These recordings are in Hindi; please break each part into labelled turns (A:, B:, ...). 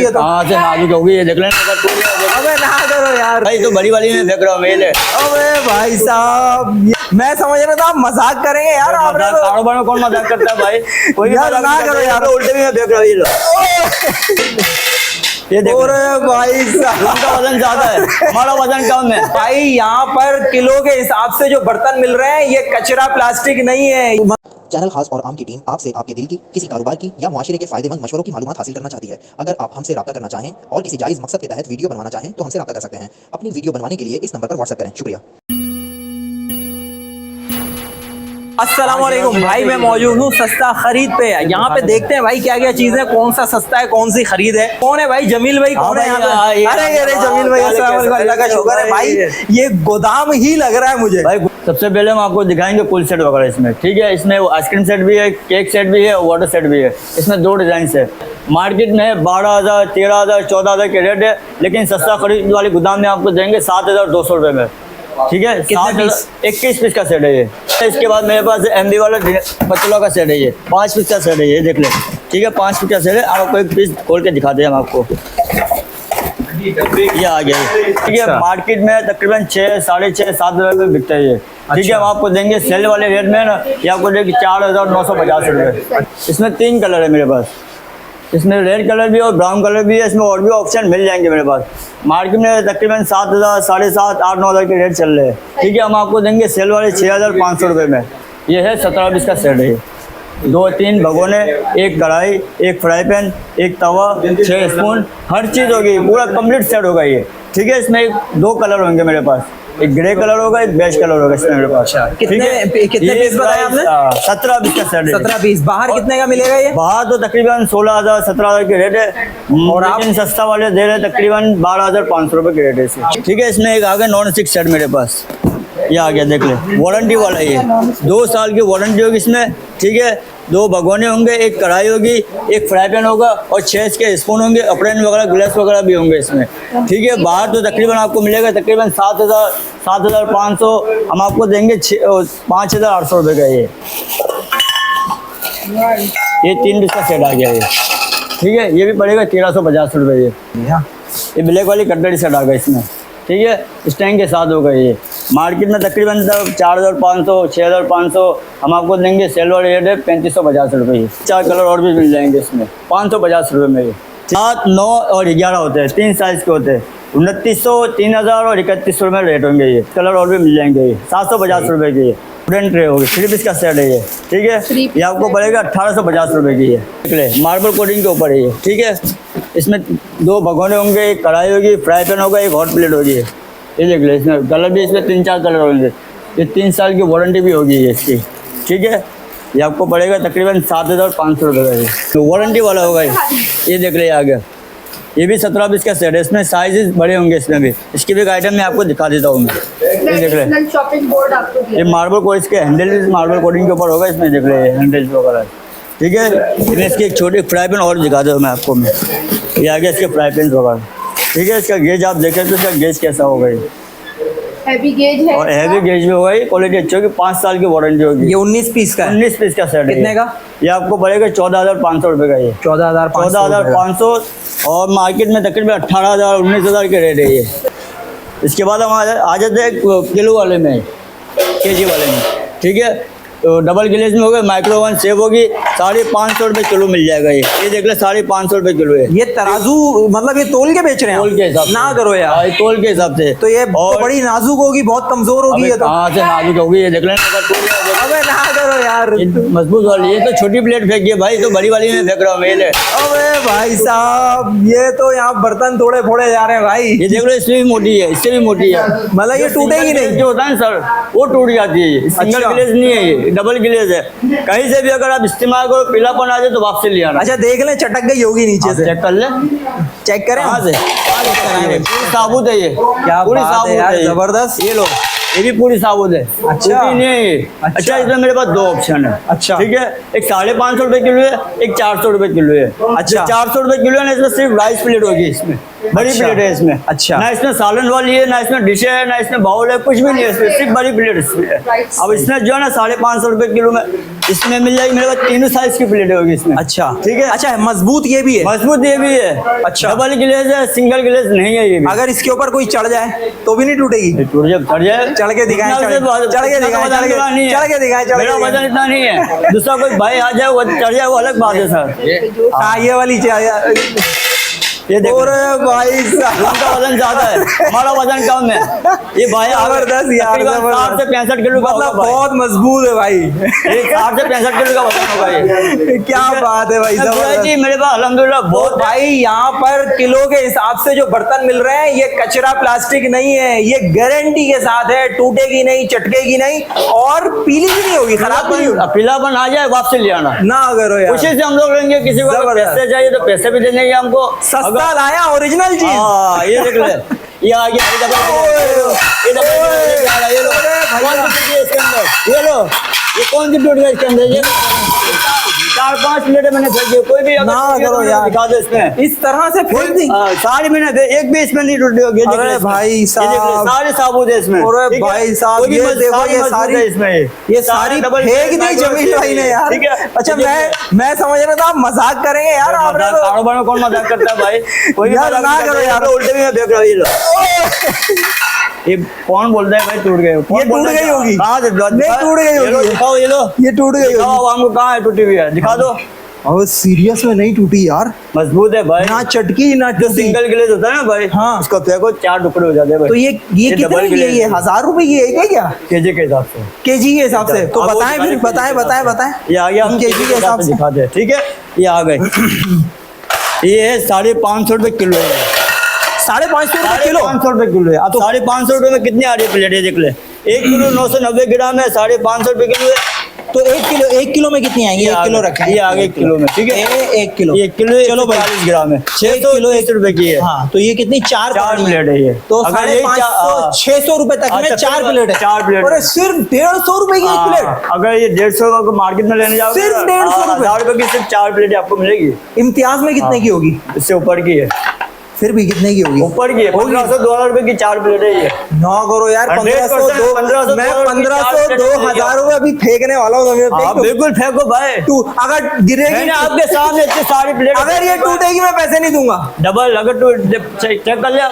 A: ये तो।
B: कहाँ से नाजुक होगी ये देख लेना।
A: अबे ना करो यार
B: भाई तो बड़ी वाली में फेंक रहा हूँ मैं ले।
A: अबे भाई साहब मैं समझ रहा था आप मजाक करेंगे यार। आपने तो
B: कारोबार में कौन मजाक करता है भाई? कोई
A: यार
B: मजाक
A: ना
B: नहीं
A: करो
B: करता,
A: यार।
B: तो उल्टे भी मैं फेंक रहा हूँ ये लो। ये देखो
A: अरे भाई साहब
B: उनका वजन ज्यादा है, हमारा वजन कम है।
A: भाई यहाँ पर किलो के हिसाब से जो बर्तन मिल रहे हैं ये कचरा प्लास्टिक नहीं है।
C: चैनल खास और आम की टीम आपसे आपके दिल की किसी कारोबार की या मुआशरे के फायदेमंद मशवरों की मालूमात हासिल करना चाहती है। अगर आप हमसे राब्ता करना चाहें और किसी जायज मकसद के तहत वीडियो बनवाना चाहें तो हमसे राब्ता कर सकते हैं। अपनी वीडियो बनवाने के लिए इस नंबर पर व्हाट्सएप करें। शुक्रिया।
A: अस्सलाम वालेकुम भाई, मैं मौजूद हूँ सस्ता खरीद पे। यहाँ पे देखते हैं भाई क्या क्या चीजें, कौन सा सस्ता है कौन सी खरीद है। कौन है भाई? जमील भाई कौन है यहाँ पे? अरे जमील भाई अस्सलाम वालेकुम, अल्लाह का शुक्र है भाई। ये गोदाम ही लग रहा है मुझे
B: भाई। सबसे पहले हम आपको दिखाएंगे फुल सेट वगैरह इसमें, ठीक है। इसमें आइसक्रीम सेट भी है, केक सेट भी है, वाटर सेट भी है। इसमें 2 डिजाइन है। मार्केट में 12,000, 13,000, 14,000 के रेट है, लेकिन सस्ता खरीद वाले गोदाम में आपको देंगे 7,200 रुपये में, ठीक है। 21 पीस का सेट है ये। इसके बाद मेरे पास MB वाला पतलों का सेट है ये, 5 पीस का सेट है ये, देख ले, ठीक है। 5 पीस का सेट है। आपको एक पीस खोल के दिखाते हैं हम आपको। ये आ गया, ठीक है। मार्केट में तकरीबन 6, 6.5, 7 रुपये में बिकता है ये, ठीक है। हम आपको देंगे सेल वाले रेट में ना, ये आपको देंगे 4,950 रुपये। इसमें 3 कलर है मेरे पास। इसमें रेड कलर भी और ब्राउन कलर भी है। इसमें और भी ऑप्शन मिल जाएंगे मेरे पास। मार्केट में तकरीबन 7,000, 7,500, 8, 9,000 के रेट चल रहे हैं, ठीक है। हम आपको देंगे सेल वाले 6,500 रुपये में। ये है 17 पीस का सेट है। 2-3 भगोने, 1 कढ़ाई, 1 फ्राई पैन, 1 तवा, 6 स्पून, हर चीज़ होगी, पूरा कंप्लीट सेट होगा ये, ठीक है। इसमें 2 कलर होंगे मेरे पास, एक ग्रे कलर होगा, एक बेज कलर होगा इसमें मेरे पास।
A: कितने पीस बताया आपने?
B: 17 पीस का सेट है।
A: 17 पीस। बाहर कितने का मिलेगा ये?
B: बाहर तो तकरीबन 16,000, 17,000 के रेट है, और आप सस्ता वाले दे रहे हैं तकरीबन 12,500 रुपये के रेट है इसे, ठीक है। इसमें एक आ गया नॉन स्टिक सेट मेरे पास, ये आ गया, देख ले, वारंटी वाला ये, 2 साल की वारंटी होगी इसमें, ठीक है। 2 भगोने होंगे, 1 कढ़ाई होगी, 1 फ्राई पैन होगा, और 6 इसके स्पून होंगे, अप्रेन वगैरह, ग्लास वगैरह भी होंगे इसमें, ठीक है। बाहर तो तकरीबन आपको मिलेगा तकरीबन 7,000, 7,500। हम आपको देंगे 5,800 रुपये का ये 3 पीस का सेट आ गया ये, ठीक है। ये भी पड़ेगा 1,350 रुपये ये ब्लैक वाली कटलरी सेट आ गया इसमें, ठीक है। स्टैंड के साथ होगा ये। मार्केट में तकरीबन 4,500, 6,500। हम आपको देंगे सेल वाले रेट है 3,550 रुपये। 4 कलर और भी मिल जाएंगे इसमें, 550 रुपये में ये। 7, 9 और 11 होते हैं, 3 साइज़ के होते हैं। 2,900, 3,000 और 3,100 रुपये रेट होंगे ये। कलर और भी मिल जाएंगे ये, 750 रुपये की ये वुडन ट्रे होगी। 3 पीस का सेट है ये, ठीक है। ये आपको पड़ेगा 1,850 रुपये की ये, मार्बल कोटिंग के ऊपर है ये, ठीक है। इसमें 2 भगोने होंगे, 1 कढ़ाई होगी, फ्राई पैन होगा, 1 हॉट प्लेट होगी, ये देख ले। इसमें कलर भी इसमें 3-4 कलर होंगे। ये 3 साल की वारंटी भी होगी ये इसकी, ठीक है। ये आपको पड़ेगा तकरीबन 7,500 रुपये का ये, तो वारंटी वाला होगा ये देख ले। आ गया ये भी 17 पीस का सेट है। इसमें साइजेस बड़े होंगे इसमें भी। इसकी भी एक आइटम मैं आपको दिखा देता हूँ मैं, ये देख रहे
D: शॉपिंग बोर्ड आपको
B: ये मार्बल कोड, इसके हैंडल मार्बल कोडिंग के ऊपर होगा इसमें, देख रहे हैं हैंडल्स वगैरह, ठीक है। इसमें इसकी एक छोटी फ्राई पैन और दिखा दूँ मैं आपको मैं, ये आ गया इसके फ्राई पैन वगैरह, ठीक है। इसका गेज आप देखें तो इसका गेज कैसा होगा ये,
D: हैवी गेज है,
B: और हैवी गेज भी होगा। ये क्वालिटी अच्छी होगी, 5 साल की वारंटी होगी।
A: ये 19 पीस का है।
B: 19 पीस का सेट है।
A: कितने का? ये
B: आपको पड़ेगा 14,500 रुपये का ये, 14,500। और मार्केट में तकरीबन 18,000, 19,000 के रेट है ये। इसके बाद हम आ जाते हैं किलो वाले में, केजी वाले में, ठीक है। तो डबल गिलेज में होगा, माइक्रो ओवन सेव होगी, 550 रुपये किलो मिल जाएगा ये देख ले, 550 रुपये किलो है
A: ये। तराजू मतलब ये तोल के बेच रहे हैं?
B: तोल के हिसाब
A: ना करो यार,
B: तोल के हिसाब से।
A: तो ये बड़ी नाजुक होगी, बहुत कमजोर होगी ये तो।
B: कहाँ से नाजुक होगी ये देख लेना।
A: अबे ना करो यार,
B: मजबूत वाली, ये तो छोटी प्लेट फेंकी है भाई, तो बड़ी वाली में फेंक रहा हूँ मैं।
A: अबे भाई साहब ये तो यहाँ बर्तन थोड़े फोड़े जा रहे हैं भाई।
B: ये देख लो, इससे भी मोटी है, इससे भी मोटी है,
A: मतलब ये टूटेगी नहीं?
B: जो होता है सर वो टूट जाती है ये। सिंगल गिलेज नहीं है ये, डबल गिलेज है। कहीं से भी अगर आप इस्तेमाल करो, पीलापन आ जाए तो वापस ले आना।
A: अच्छा देख ले, चटक गई होगी नीचे से,
B: चेक कर ले,
A: चेक करें
B: कहाँ से पूरी साबुत है ये,
A: क्या
B: पूरी
A: बात है
B: साबुत
A: यार,
B: है,
A: जबरदस्त।
B: ये लो, ये भी पूरी साबुत है।
A: अच्छा
B: नहीं है ये। अच्छा इसमें मेरे पास 2 ऑप्शन है।
A: अच्छा
B: ठीक है, एक 550 रुपये किलो है, एक 400 रुपये किलो है।
A: अच्छा
B: 400 रुपये किलो है ना, इसमें सिर्फ राइस प्लेट होगी इसमें, बड़ी
A: अच्छा।
B: प्लेट है इसमें।
A: अच्छा।
B: ना इसमें सालन वाली है, ना इसमें डिश है, ना इसमें बाउल है, कुछ भी नहीं है इसमें, सिर्फ बड़ी प्लेट इसमें है। अब इसमें जो है ना 550 रुपए किलो में इसमें मिल जाएगी मेरे पास, तीनों साइज की प्लेट होगी इसमें।
A: अच्छा
B: ठीक है।
A: अच्छा, मजबूत ये भी है।
B: मजबूत ये भी है।
A: अच्छा।
B: डबल गिलेज है, सिंगल गिलेज नहीं है ये भी।
A: अगर इसके ऊपर कोई चढ़ जाए तो भी नहीं टूटेगी?
B: टूट जाए चढ़ जाए,
A: चढ़ के दिखाएं,
B: इतना
A: चढ़ के दिखाएं, चढ़ के दिखाएं, चढ़ के
B: मेरा
A: दिखाएं।
B: वजन इतना नहीं है, दूसरा कोई भाई आ जाए वो चढ़ जाए वो अलग बात है सर।
A: हाँ, ये वाली
B: ये देखो
A: और भाई साहब,
B: उनका वजन ज्यादा है, हमारा वजन कम है। ये भाई
A: जबरदस्त यार,
B: तकरीबन 60 से 65 किलो का होगा
A: मतलब
B: भाई।
A: बहुत मजबूत है भाई।
B: ये 60 से 65 किलो का वजन होगा ये।
A: क्या बात है भाई,
B: बुराई
A: जबरदस्त।
B: जी मेरे पास अल्हम्दुलिल्लाह
A: तो
B: बहुत
A: भाई यहाँ पर किलो के हिसाब से जो बर्तन मिल रहे हैं, ये कचरा प्लास्टिक नहीं है, ये गारंटी के साथ है, टूटेगी नहीं, चटकेगी नहीं और पीली भी नहीं होगी, खराब भी नहीं होगी।
B: पीलापन आ जाए वापस ले आना,
A: ना करो यार,
B: उसी से हम लोग लेंगे। किसी को अगर
A: जबरदस्त।
B: पैसे चाहिए तो पैसे भी दे देंगे हमको।
A: सस्ता लाया, ओरिजिनल चीज।
B: हाँ ये देख ले, ये आ गया, ये लो, कौन सी टूटी है इसके अंदर, ये लो, ये कौन सी टूट गई इसके अंदर, ये 4-5 प्लेटें मैंने फेंक दी, कोई भी अगर
A: ना
B: टूटी है तो
A: करो
B: मुझे
A: यार।
B: दिखा दो इसमें।
A: इस तरह से फेंक दी?
B: सारी मैंने एक भी इसमें नहीं टूटी होगी। ये देख
A: अरे
B: ले इसमें।
A: भाई
B: ये देख ले,
A: साहब।
B: सारे साबुत है इसमें।
A: अरे
B: ठीक है?
A: भाई साहब,
B: कोई भी
A: ये
B: मजबूत-
A: देखो, ये
B: मजबूत
A: सारी-
B: है इसमें,
A: ये सारी
B: डबल
A: फेंक दी
B: माइक्रो
A: जमील भाई ने यार।
B: ठीक है?
A: अच्छा,
B: ये देख ले।
A: मैं समझ रहा था आप मजाक करेंगे यार, आपने
B: मजाक,
A: तो
B: कारोबार में कौन मजाक करता है भाई, कोई भी
A: यार,
B: मजाक
A: ना
B: नहीं
A: करो
B: करता है,
A: यार।
B: तो उल्टे भी मैं देख रहा हूँ। ये लो, ये कौन बोलता है भाई टूट गए? कौन
A: ये टूट
B: बोलता है?
A: गई होगी।
B: कहाँ से
A: नहीं, टूट गई
B: ये लो,
A: होगी।
B: दिखाओ, ये लो,
A: ये टूट गई
B: दिखाओ
A: होगी।
B: हमको कहाँ है टूटी हुई है, दिखा दो।
A: और सीरियस में नहीं टूटी यार,
B: मजबूत है भाई,
A: ना चटकी ना
B: जो
A: टूटी।
B: सिंगल गिलेज होता है ना भाई,
A: हाँ।
B: इसको फेंको 4 टुकड़े हो जाते हैं भाई।
A: तो ये कितने
B: डबल
A: की है?
B: गिलेज
A: ये
B: है।
A: 1000 रुपए की है क्या? क्या
B: केजी के हिसाब से,
A: केजी के हिसाब से? तो
B: अब वो
A: बताएं फिर,
B: दिखाने
A: बताएं
B: के
A: बताएं
B: हिसाब से।
A: बताएं।
B: ये आ गया,
A: हम केजी के हिसाब से
B: दिखाते हैं। ठीक है, ये आ गए। ये है 550 रुपए किलो है,
A: 550 रुपए किलो।
B: 550 रुपए किलो है। अब 550 रुपए में कितनी आ रही है प्लेट, ये देख ले, 1 किलो 990 ग्राम है, 550 रुपए किलो है।
A: तो 1 किलो में कितनी आएंगी? 1 किलो रखें,
B: ये आ गए 1 किलो में। ठीक है,
A: 1 किलो।
B: ये 1 किलो
A: चलो भाई,
B: 40 ग्राम है,
A: 1 किलो
B: 630 रुपए की है।
A: हाँ, तो ये कितनी? 4
B: प्लेट है ये।
A: तो
B: अगर ये
A: 550 600 रुपए तक में
B: अच्छा,
A: 4 प्लेट है।
B: 4 प्लेट।
A: अरे सिर्फ 150 रुपए की एक प्लेट?
B: हाँ, अगर ये 150 का मार्केट में लेने जाओगे
A: सिर्फ 150 रुपए?
B: 1000 रुपए की सिर्फ 4 प्लेट आपको मिलेगी।
A: इम्तियाज में कितने की होगी?
B: इससे ऊपर की है,
A: फिर भी कितने की होगी?
B: ऊपर की है, 1500-2000 रुपए की 4 प्लेट है ये।
A: ना करो यार, 1500
B: 1500
A: मैं
B: $2,000
A: 1500 2000 रुपए अभी फेंकने वाला हूँ।
B: हाँ बिल्कुल फेंको भाई,
A: तू अगर गिरेगी,
B: मैंने आपके सामने इतनी सारी प्लेट,
A: अगर ये टूटेगी मैं पैसे नहीं दूंगा।
B: डबल, अगर तू चेक कर ले।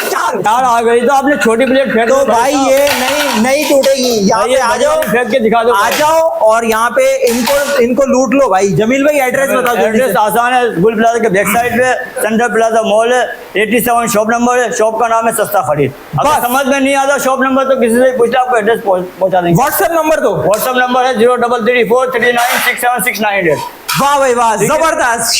B: चार आ गई तो आपने छोटी प्लेट फेंक
A: तो
B: दो
A: भाई ये नहीं नहीं टूटेगी। यहाँ पे आ जाओ,
B: फेंक के दिखा दो,
A: आ जाओ और यहाँ पे इनको लूट लो भाई। जमील भाई एड्रेस बताओ जल्दी
B: एड्रेस
A: से।
B: आसान है, गुल प्लाजा के बैक साइड पे सेंट्रल प्लाजा मॉल है, 87 शॉप नंबर है, शॉप का नाम है सस्ता खरीद। अगर
A: बस।
B: समझ में नहीं आता शॉप नंबर तो किसी से पूछ ले, आपको एड्रेस पहुंचा देंगे।
A: व्हाट्सएप नंबर दो।
B: व्हाट्सएप नंबर है 0334396769।
A: वाह भाई वाह, जबरदस्त।